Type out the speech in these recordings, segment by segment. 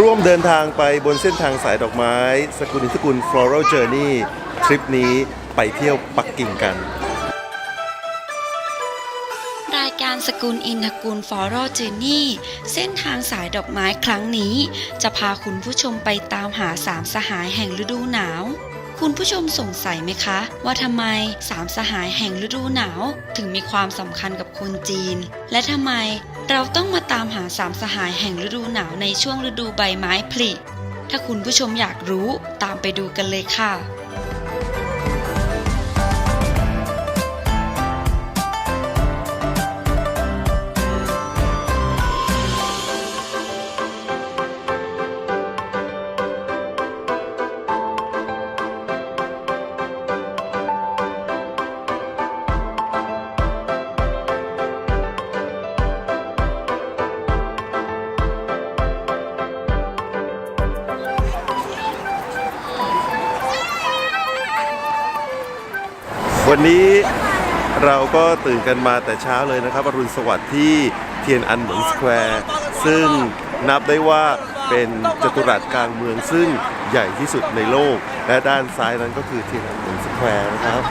ร่วมเดินทางไปบนเส้นทางสายดอกไม้สกุลFloral Journey ทริปนี้ไปเที่ยวปักกิ่งกันรายการสกุลอินทกูล Floral Journey เส้นทางสายดอกไม้ครั้งนี้จะพาคุณผู้ชมไปตามหาสามสหายแห่งฤดูหนาวคุณผู้ชมสงสัยไหมคะว่าทำไมสามสหายแห่งฤดูหนาวถึงมีความสำคัญกับคนจีนและทำไมเราต้องมาตามหาสามสหายแห่งฤดูหนาวในช่วงฤดูใบไม้ผลิถ้าคุณผู้ชมอยากรู้ตามไปดูกันเลยค่ะวันนี้เราก็ตื่นกันมาแต่เช้าเลยนะครับอรุณสวัสดิ์ที่เทียนอันเหมินสแควร์ซึ่งนับได้ว่าเป็นจัตุรัสกลางเมืองซึ่งใหญ่ที่สุดในโลกและด้านซ้ายนั้นก็คือเทียนอันเหมินสแควร์นะครับ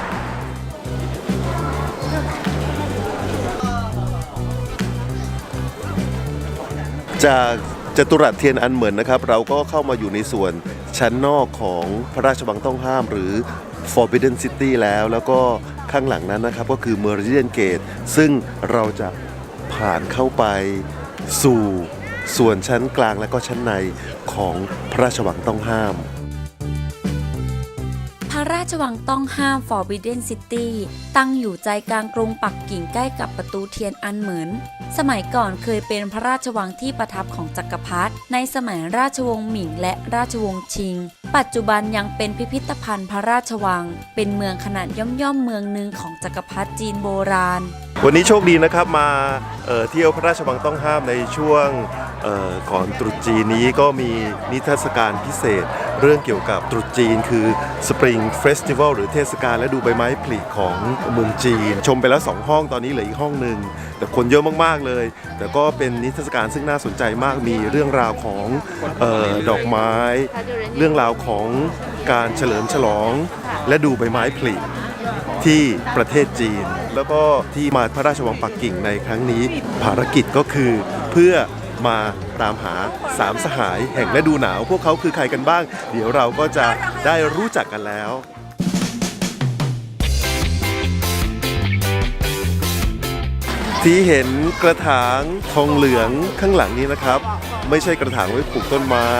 จากจัตุรัสเทียนอันเหมินนะครับเราก็เข้ามาอยู่ในส่วนชั้นนอกของพระราชวังต้องห้ามหรือForbidden City แล้วก็ข้างหลังนั้นนะครับก็คือ Meridian Gate ซึ่งเราจะผ่านเข้าไปสู่ส่วนชั้นกลางและก็ชั้นในของพระราชวังต้องห้ามพระราชวังต้องห้าม Forbidden City ตั้งอยู่ใจกลางกรุงปักกิ่งใกล้กับประตูเทียนอันเหมินสมัยก่อนเคยเป็นพระราชวังที่ประทับของจักรพรรดิในสมัยราชวงศ์หมิงและราชวงศ์ชิงปัจจุบันยังเป็นพิพิธภัณฑ์พระราชวังเป็นเมืองขนาดย่อมเมืองหนึ่งของจักรพรรดิจีนโบราณวันนี้โชคดีนะครับมาเที่ยวพระราชวังต้องห้ามในช่วงก่อนตรุษจีนนี้ก็มีนิทรรศการพิเศษเรื่องเกี่ยวกับตรุษจีนคือ Spring Festival หรือเทศกาลและดูใบไม้ผลิของเมืองจีนชมไปแล้ว2ห้องตอนนี้เหลืออีกห้องหนึ่งแต่คนเยอะมากๆเลยแต่ก็เป็นนิทรรศการซึ่งน่าสนใจมากมีเรื่องราวของดอกไม้เรื่องราวของการเฉลิมฉลองและดูใบไม้ผลิที่ประเทศจีนแล้วก็ที่มาพระราชวังปักกิ่งในครั้งนี้ภารกิจก็คือเพื่อมาตามหาสามสหายแห่งฤดูหนาวพวกเขาคือใครกันบ้างเดี๋ยวเราก็จะได้รู้จักกันแล้วที่เห็นกระถางทองเหลืองข้างหลังนี้นะครับไม่ใช่กระถางไว้ปลูกต้นไม้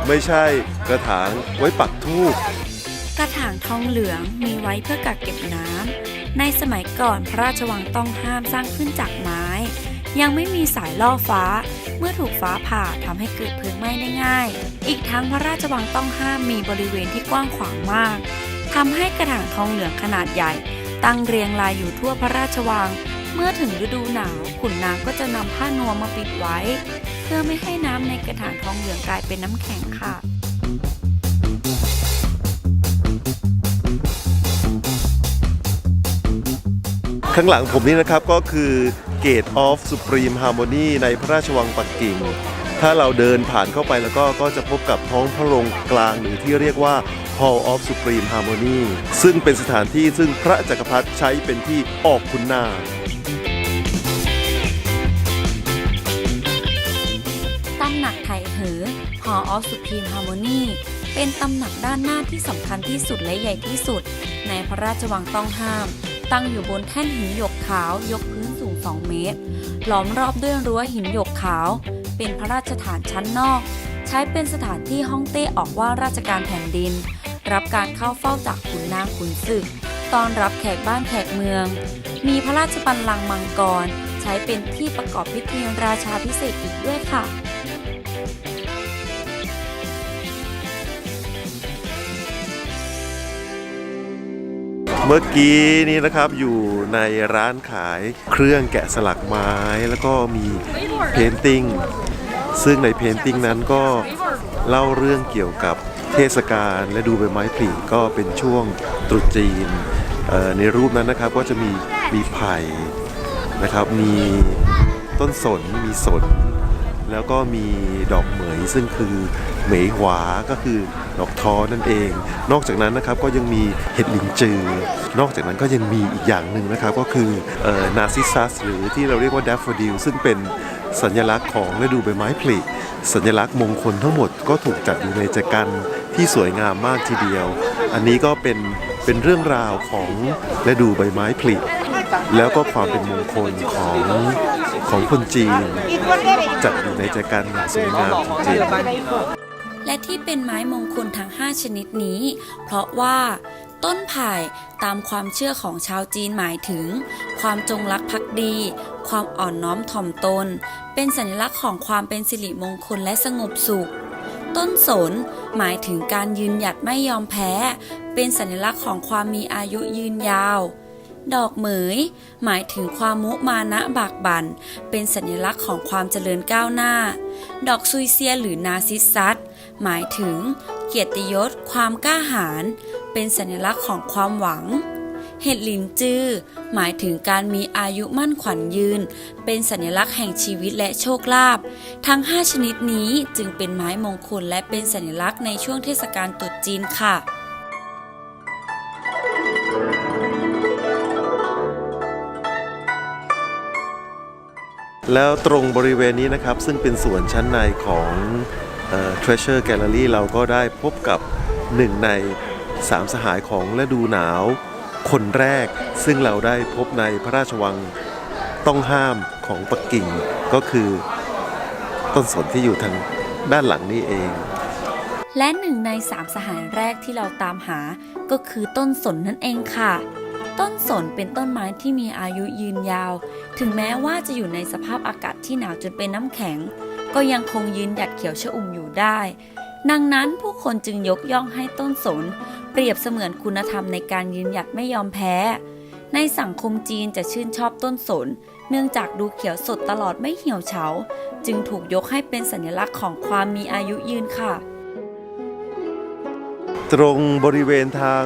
ไม่ใช่กระถางไว้ปักธูปกระถางทองเหลืองมีไว้เพื่อกักเก็บน้ำในสมัยก่อนพระราชวังต้องห้ามสร้างขึ้นจากไม้ยังไม่มีสายล่อฟ้าเมื่อถูกฟ้าผ่าทำให้เกิดเพลิงไหม้ได้ง่ายอีกทั้งพระราชวังต้องห้ามมีบริเวณที่กว้างขวางมากทำให้กระถางทองเหลืองขนาดใหญ่ตั้งเรียงรายอยู่ทั่วพระราชวังเมื่อถึงฤดูหนาวขุนนางก็จะนำผ้านวมมาปิดไว้เพื่อไม่ให้น้ำในกระถางทองเหลืองกลายเป็นน้ำแข็งค่ะข้างหลังผมนี่นะครับก็คือ Gate of Supreme Harmony ในพระราชวังปักกิ่งถ้าเราเดินผ่านเข้าไปแล้วก็จะพบกับท้องพระโรงกลางหรือที่เรียกว่า Hall of Supreme Harmony ซึ่งเป็นสถานที่ซึ่งพระจักรพรรดิใช้เป็นที่ออกขุนนางตำหนักไถเหอ Hall of Supreme Harmony เป็นตำหนักด้านหน้าที่สำคัญที่สุดและใหญ่ที่สุดในพระราชวังต้องห้ามตั้งอยู่บนแท่นหินหยกขาวยกพื้นสูง2 เมตรล้อมรอบด้วยรั้วหินหยกขาวเป็นพระราชฐานชั้นนอกใช้เป็นสถานที่ฮ่องเต้ออกว่าราชการแผ่นดินรับการเข้าเฝ้าจากขุนนางขุนศึกต้อนรับแขกบ้านแขกเมืองมีพระราชบัลลังก์มังกรใช้เป็นที่ประกอบพิธีราชาภิเษกอีกด้วยค่ะเมื่อกี้นี้นะครับอยู่ในร้านขายเครื่องแกะสลักไม้แล้วก็มีเพนติ้งซึ่งในเพนติ้งนั้นก็เล่าเรื่องเกี่ยวกับเทศกาลและดูใบไม้ผลิก็เป็นช่วงตรุษจีนในรูปนั้นนะครับก็จะมีไผ่นะครับมีต้นสนมีสน แล้วก็มีดอกเหมยซึ่งคือเหมยหวาก็คือดอกทอนั่นเอง นอกจากนั้นนะครับก็ยังมีเห็ดหลินจือนอกจากนั้นก็ยังมีอีกอย่างหนึ่งนะครับก็คือนาซิสซัสหรือที่เราเรียกว่าแดฟโฟดิลซึ่งเป็นสัญลักษณ์ของฤดูใบไม้ผลิสัญลักษณ์มงคลทั้งหมดก็ถูกจัดอยู่ในแจกันที่สวยงามมากทีเดียว อันนี้ก็เป็นเรื่องราวของฤดูใบไม้ผลิแล้วก็ความเป็นมงคลของคนจีนจัดอยู่ในแจกันอย่างสวยงามจริงๆ และที่เป็นไม้มงคลทั้ง 5 ชนิดนี้ เพราะว่าต้นไผ่ตามความเชื่อของชาวจีนหมายถึง ความจงรักภักดี ความอ่อนน้อมถ่อมตน เป็นสัญลักษณ์ของความเป็นสิริมงคลและสงบสุข ต้นสนหมายถึงการยืนหยัดไม่ยอมแพ้ เป็นสัญลักษณ์ของความมีอายุยืนยาว ดอกเหมยหมายถึงความมุมานะบากบั่น เป็นสัญลักษณ์ของความเจริญก้าวหน้า ดอกซุยเซียหรือนาซิสซัสหมายถึงเกียรติยศ ความกล้าหาญ เป็นสัญลักษณ์ของความหวัง เห็ดหลินจือหมายถึงการมีอายุมั่นขวัญยืน เป็นสัญลักษณ์แห่งชีวิตและโชคลาภ ทั้ง 5 ชนิดนี้จึงเป็นไม้มงคลและเป็นสัญลักษณ์ในช่วงเทศกาลตรุษจีนค่ะ แล้วตรงบริเวณนี้นะครับซึ่งเป็นส่วนชั้นในของTreasure Gallery เราก็ได้พบกับหนึ่งใน3สหายของฤดูหนาวคนแรกซึ่งเราได้พบในพระราชวังต้องห้ามของปักกิ่งก็คือต้นสนที่อยู่ทางด้านหลังนี่เอง และหนึ่งใน3สหายแรกที่เราตามหาก็คือต้นสนนั่นเองค่ะ ต้นสนเป็นต้นไม้ที่มีอายุยืนยาว ถึงแม้ว่าจะอยู่ในสภาพอากาศที่หนาวจนเป็นน้ำแข็ง ก็ยังคงยืนหยัดเขียวชอุ่มอยู่ได้ ดังนั้นผู้คนจึงยกย่องให้ต้นสนเปรียบเสมือนคุณธรรมในการยืนหยัดไม่ยอมแพ้ ในสังคมจีนจะชื่นชอบต้นสน เนื่องจากดูเขียวสดตลอดไม่เหี่ยวเฉา จึงถูกยกให้เป็นสัญลักษณ์ของความมีอายุยืนค่ะ ตรงบริเวณทาง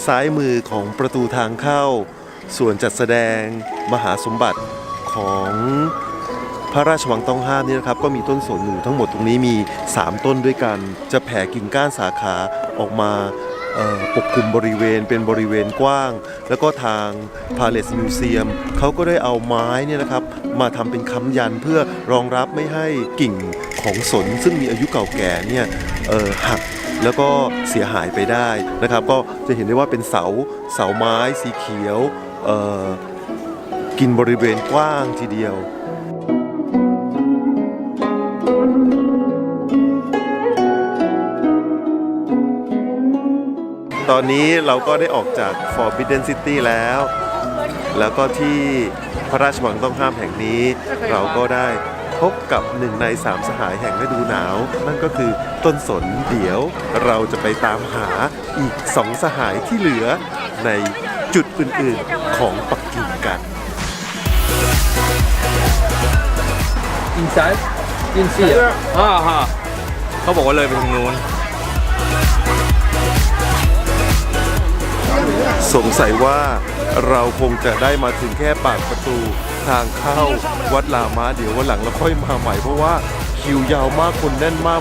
ซ้ายมือของประตูทางเข้า ส่วนจัดแสดงมหาสมบัติของพระราชวังต้องห้ามนี่นะครับก็มีต้นสนอยู่ทั้งหมดตรงนี้มี3ต้นด้วยกัน จะแผ่กิ่งก้านสาขาออกมาปกคลุมบริเวณเป็นบริเวณกว้าง แล้วก็ทาง Palace Museum เขาก็ได้เอาไม้เนี่ยนะครับมาทำเป็นค้ำยันเพื่อรองรับไม่ให้กิ่งของสนซึ่งมีอายุเก่าแก่เนี่ยหักแล้วก็เสียหายไปได้นะครับก็จะเห็นได้ว่าเป็นเสาไม้สีเขียวกินบริเวณกว้างทีเดียวตอนนี้เราก็ได้ออกจาก Forbidden City แล้วก็ที่พระราชวังต้องห้ามแห่งนี้เราก็ได้พบกับ1ใน3สหายแห่งฤดูหนาวนั่นก็คือต้นสนเดี๋ยวเราจะไปตามหาอีก2สหายที่เหลือในจุดอื่นๆของปักกิ่งกัน Inside ฮะเขาบอกว่าเลยไปทางนู้น สงสัยว่าเราคงจะได้มาถึงแค่ปากประตูทางเข้าวัดลามาเดี๋ยววันหลังเราค่อยมาใหม่เพราะว่าคิวยาวมากคนแน่นมาก